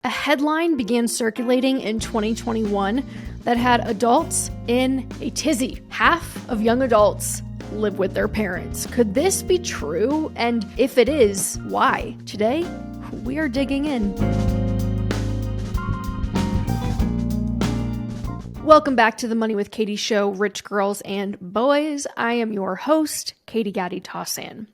A headline began circulating in 2021 that had adults in a tizzy. Half of young adults live with their parents. Could this be true? And if it is, why? Today, we are digging in. Welcome back to the Money with Katie show, Rich Girls and Boys. I am your host, Katie Gaddy Tossan.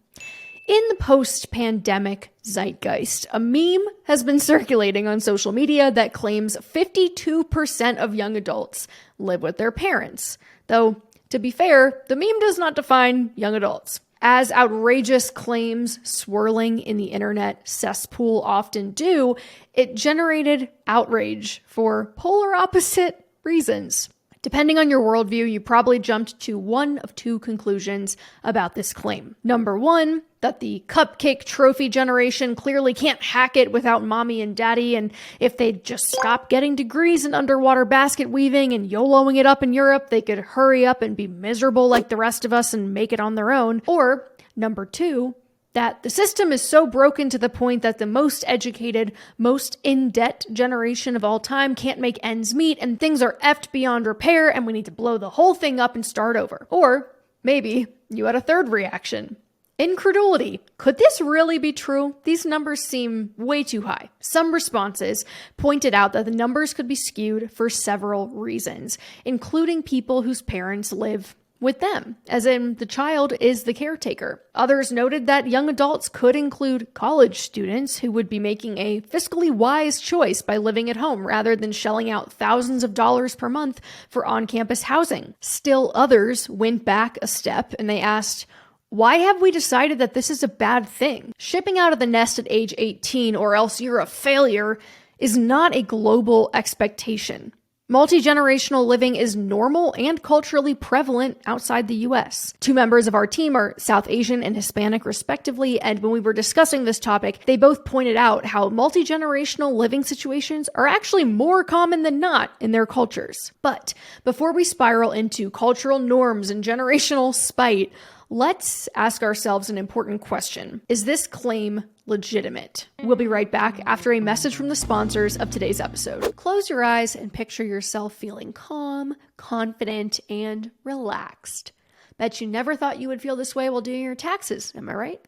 In the post-pandemic zeitgeist, a meme has been circulating on social media that claims 52% of young adults live with their parents. Though, to be fair, the meme does not define young adults. As outrageous claims swirling in the internet cesspool often do, it generated outrage for polar opposite reasons. Depending on your worldview, you probably jumped to one of two conclusions about this claim. Number one, that the cupcake trophy generation clearly can't hack it without mommy and daddy, and if they'd just stop getting degrees in underwater basket weaving and YOLOing it up in Europe, they could hurry up and be miserable like the rest of us and make it on their own. Or, number two, that the system is so broken to the point that the most educated, most in-debt generation of all time can't make ends meet and things are effed beyond repair and we need to blow the whole thing up and start over. Or maybe you had a third reaction. Incredulity. Could this really be true? These numbers seem way too high. Some responses pointed out that the numbers could be skewed for several reasons, including people whose parents live with them, as in the child is the caretaker. Others noted that young adults could include college students who would be making a fiscally wise choice by living at home rather than shelling out thousands of dollars per month for on-campus housing. Still others went back a step and they asked, why have we decided that this is a bad thing? Shipping out of the nest at age 18 or else you're a failure is not a global expectation. Multi-generational living is normal and culturally prevalent outside the US. Two members of our team are South Asian and Hispanic respectively, and when we were discussing this topic, they both pointed out how multi-generational living situations are actually more common than not in their cultures. But before we spiral into cultural norms and generational spite, let's ask ourselves an important question. Is this claim legitimate? We'll be right back after a message from the sponsors of today's episode. Close your eyes and picture yourself feeling calm, confident, and relaxed. Bet you never thought you would feel this way while doing your taxes, am I right?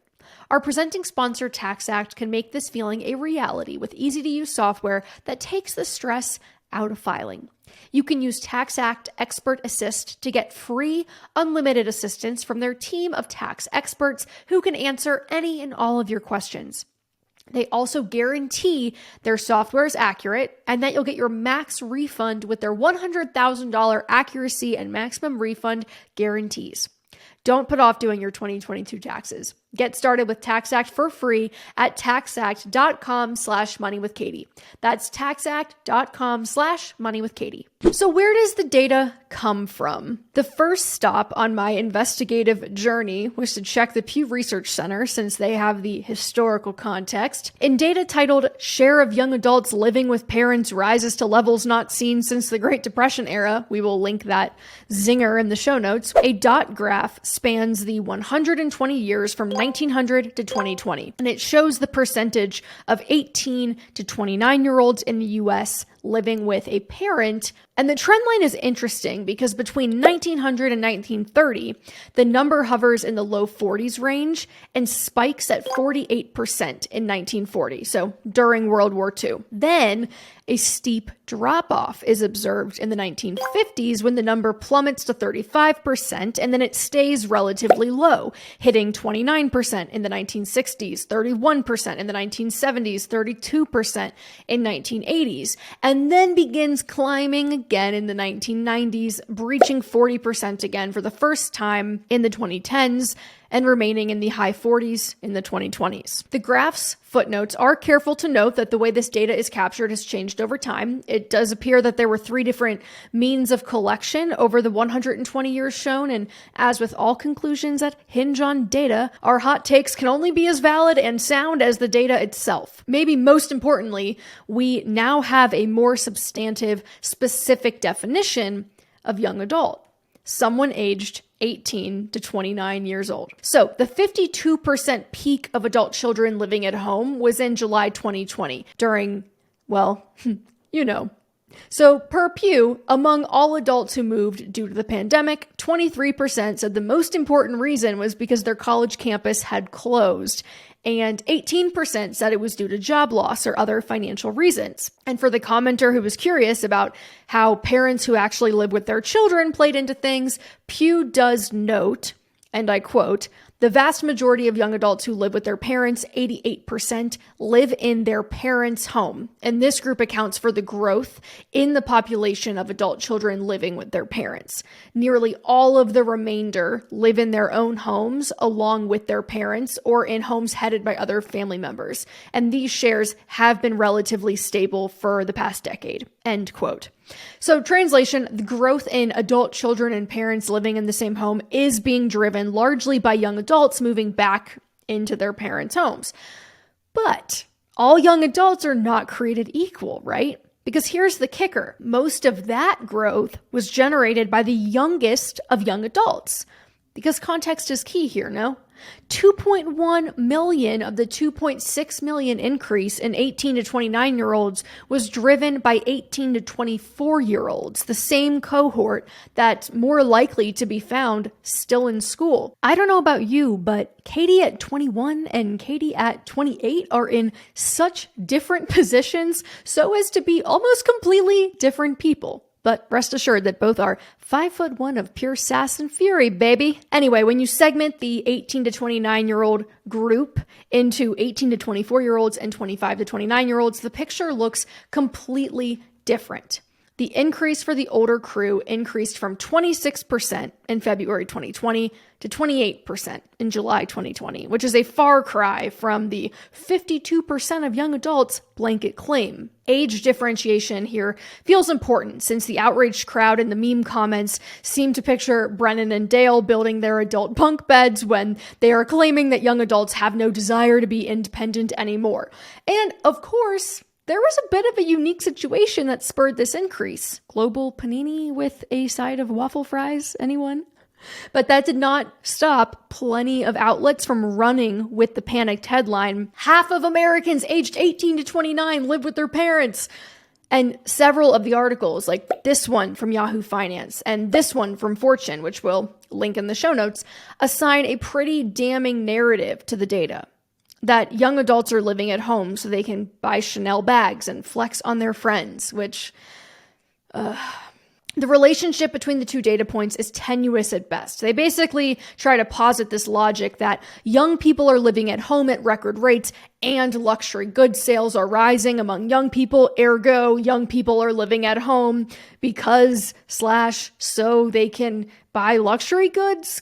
Our presenting sponsor, TaxAct, can make this feeling a reality with easy-to-use software that takes the stress out of filing. You can use TaxAct Expert Assist to get free, unlimited assistance from their team of tax experts who can answer any and all of your questions. They also guarantee their software is accurate and that you'll get your max refund with their $100,000 accuracy and maximum refund guarantees. Don't put off doing your 2022 taxes. Get started with TaxAct for free at taxact.com/moneywithkatie. That's taxact.com/moneywithkatie. So where does the data come from? The first stop on my investigative journey was to check the Pew Research Center since they have the historical context. In data titled Share of Young Adults Living with Parents Rises to Levels Not Seen Since the Great Depression Era, we will link that zinger in the show notes, a dot graph spans the 120 years from 1900 to 2020, and it shows the percentage of 18 to 29-year-olds in the US living with a parent. And the trend line is interesting because between 1900 and 1930, the number hovers in the low 40s range and spikes at 48% in 1940, so during World War II. Then a steep drop-off is observed in the 1950s when the number plummets to 35%, and then it stays relatively low, hitting 29% in the 1960s, 31% in the 1970s, 32% in 1980s, and then begins climbing again in the 1990s, breaching 40% again for the first time in the 2010s, and remaining in the high 40s in the 2020s. The graph's footnotes are careful to note that the way this data is captured has changed over time. It does appear that there were 3 different means of collection over the 120 years shown, and as with all conclusions that hinge on data, our hot takes can only be as valid and sound as the data itself. Maybe most importantly, we now have a more substantive, specific definition of young adult. Someone aged 18 to 29 years old. So the 52% peak of adult children living at home was in July 2020 during Well, you know. So per Pew, among all adults who moved due to the pandemic, 23% said the most important reason was because their college campus had closed, and 18% said it was due to job loss or other financial reasons. And for the commenter who was curious about how parents who actually live with their children played into things, Pew does note, and I quote, "The vast majority of young adults who live with their parents, 88%, live in their parents' home. And this group accounts for the growth in the population of adult children living with their parents. Nearly all of the remainder live in their own homes along with their parents or in homes headed by other family members. And these shares have been relatively stable for the past decade." End quote. So translation, the growth in adult children and parents living in the same home is being driven largely by young adults moving back into their parents' homes. But all young adults are not created equal, right? Because here's the kicker. Most of that growth was generated by the youngest of young adults. Because context is key here, no? 2.1 million of the 2.6 million increase in 18 to 29-year-olds was driven by 18 to 24-year-olds, the same cohort that's more likely to be found still in school. I don't know about you, but Katie at 21 and Katie at 28 are in such different positions so as to be almost completely different people. But rest assured that both are 5'1" of pure sass and fury, baby. Anyway, when you segment the 18 to 29-year-old group into 18 to 24-year-olds and 25 to 29-year-olds, the picture looks completely different. The increase for the older crew increased from 26% in February 2020 to 28% in July 2020, which is a far cry from the 52% of young adults blanket claim. Age differentiation here feels important since the outraged crowd in the meme comments seem to picture Brennan and Dale building their adult bunk beds when they are claiming that young adults have no desire to be independent anymore. And of course, there was a bit of a unique situation that spurred this increase. Global panini with a side of waffle fries, anyone? But that did not stop plenty of outlets from running with the panicked headline, "Half of Americans aged 18 to 29 live with their parents." And several of the articles, like this one from Yahoo Finance and this one from Fortune, which we'll link in the show notes, assign a pretty damning narrative to the data. That young adults are living at home so they can buy Chanel bags and flex on their friends, which the relationship between the two data points is tenuous at best. They basically try to posit this logic that young people are living at home at record rates and luxury goods sales are rising among young people, ergo young people are living at home because / so they can buy luxury goods, ?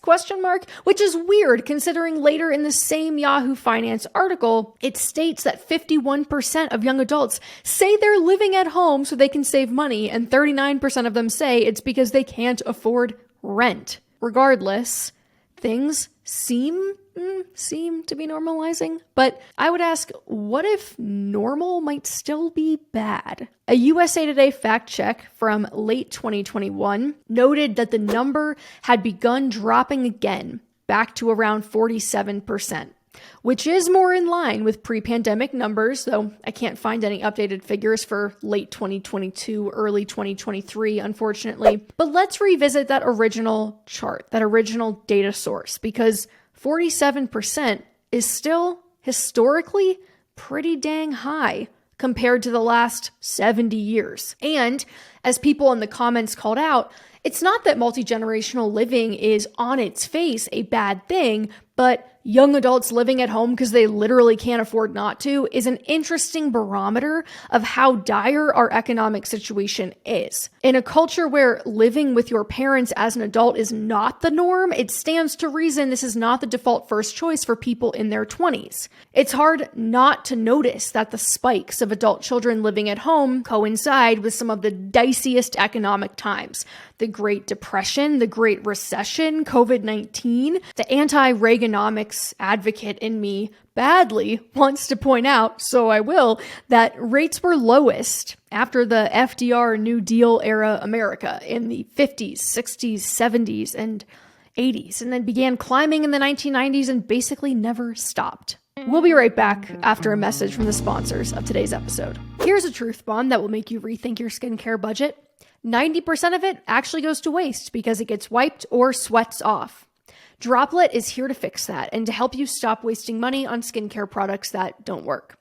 Which is weird considering later in the same Yahoo Finance article, it states that 51% of young adults say they're living at home so they can save money, and 39% of them say it's because they can't afford rent. Regardless, things seem to be normalizing. But I would ask, what if normal might still be bad? A USA Today fact check from late 2021 noted that the number had begun dropping again, back to around 47%, which is more in line with pre-pandemic numbers, though I can't find any updated figures for late 2022, early 2023, unfortunately. But let's revisit that original chart, that original data source, because 47% is still historically pretty dang high compared to the last 70 years. And as people in the comments called out, it's not that multi-generational living is on its face a bad thing, but young adults living at home because they literally can't afford not to is an interesting barometer of how dire our economic situation is. In a culture where living with your parents as an adult is not the norm, it stands to reason this is not the default first choice for people in their 20s. It's hard not to notice that the spikes of adult children living at home coincide with some of the diciest economic times. The Great Depression, the Great Recession, COVID-19. The anti-Reaganomics advocate in me badly wants to point out, so I will, that rates were lowest after the FDR New Deal era America in the 50s, 60s, 70s, and 80s, and then began climbing in the 1990s and basically never stopped. We'll be right back after a message from the sponsors of today's episode. Here's a truth bomb that will make you rethink your skincare budget. 90% of it actually goes to waste because it gets wiped or sweats off. Droplet is here to fix that and to help you stop wasting money on skincare products that don't work.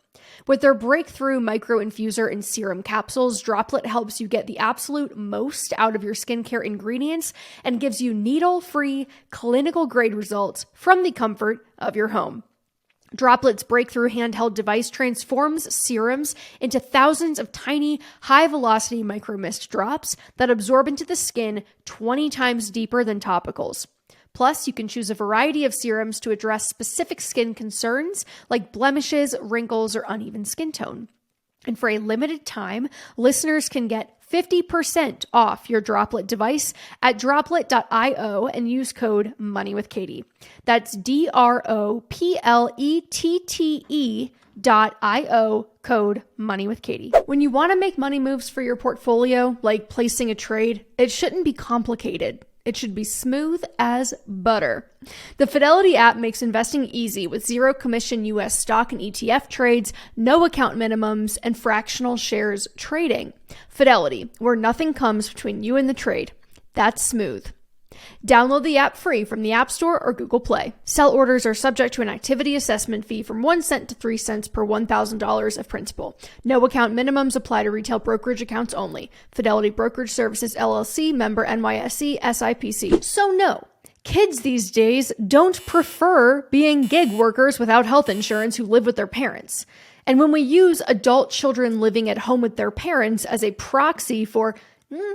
With their breakthrough micro-infuser and serum capsules, Droplet helps you get the absolute most out of your skincare ingredients and gives you needle-free, clinical-grade results from the comfort of your home. Droplet's breakthrough handheld device transforms serums into thousands of tiny, high-velocity micromist drops that absorb into the skin 20 times deeper than topicals. Plus, you can choose a variety of serums to address specific skin concerns like blemishes, wrinkles, or uneven skin tone. And for a limited time, listeners can get 50% off your Droplet device at droplet.io and use code MONEYWITHKatie. That's DROPLETTE.io, code MONEYWITHKatie. When you want to make money moves for your portfolio, like placing a trade, it shouldn't be complicated. It should be smooth as butter. The Fidelity app makes investing easy with zero commission U.S. stock and ETF trades, no account minimums, and fractional shares trading. Fidelity, where nothing comes between you and the trade. That's smooth. Download the app free from the App Store or Google Play. Sell orders are subject to an activity assessment fee from 1 cent to 3 cents per $1,000 of principal. No account minimums apply to retail brokerage accounts only. Fidelity Brokerage Services, LLC, member NYSE, SIPC. So no, kids these days don't prefer being gig workers without health insurance who live with their parents. And when we use adult children living at home with their parents as a proxy for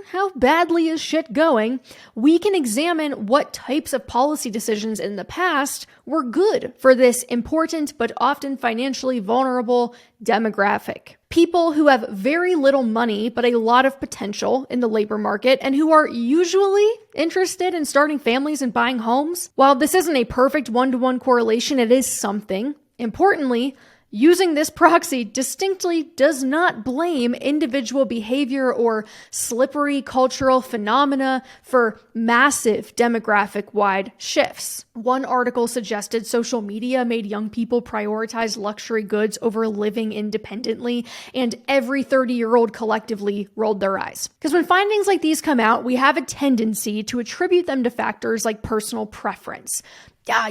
how badly is shit going, we can examine what types of policy decisions in the past were good for this important but often financially vulnerable demographic. People who have very little money but a lot of potential in the labor market and who are usually interested in starting families and buying homes. While this isn't a perfect one-to-one correlation, it is something. Importantly, using this proxy distinctly does not blame individual behavior or slippery cultural phenomena for massive demographic-wide shifts. One article suggested social media made young people prioritize luxury goods over living independently, and every 30-year-old collectively rolled their eyes. Because when findings like these come out, we have a tendency to attribute them to factors like personal preference.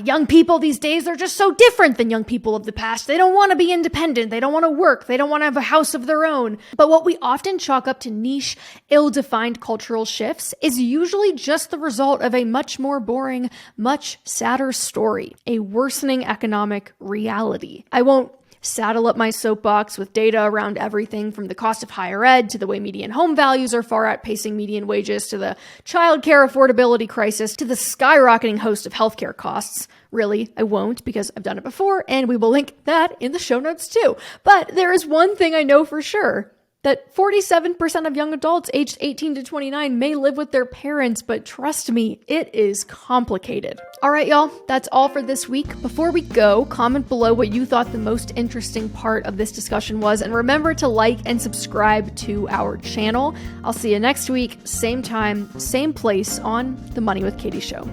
Young people these days are just so different than young people of the past. They don't want to be independent. They don't want to work. They don't want to have a house of their own. But what we often chalk up to niche, ill-defined cultural shifts is usually just the result of a much more boring, much sadder story, a worsening economic reality. I won't saddle up my soapbox with data around everything from the cost of higher ed to the way median home values are far outpacing median wages to the childcare affordability crisis to the skyrocketing host of healthcare costs. Really, I won't because I've done it before and we will link that in the show notes too. But there is one thing I know for sure. That 47% of young adults aged 18 to 29 may live with their parents, but trust me, it is complicated. All right, y'all, that's all for this week. Before we go, comment below what you thought the most interesting part of this discussion was, and remember to like and subscribe to our channel. I'll see you next week, same time, same place on The Money with Katie Show.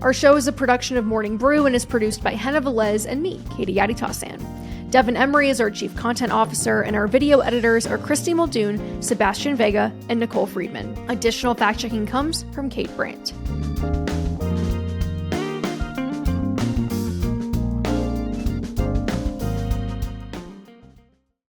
Our show is a production of Morning Brew and is produced by Henna Velez and me, Katie Tossan. Devin Emery is our Chief Content Officer, and our video editors are Christy Muldoon, Sebastian Vega, and Nicole Friedman. Additional fact-checking comes from Kate Brandt.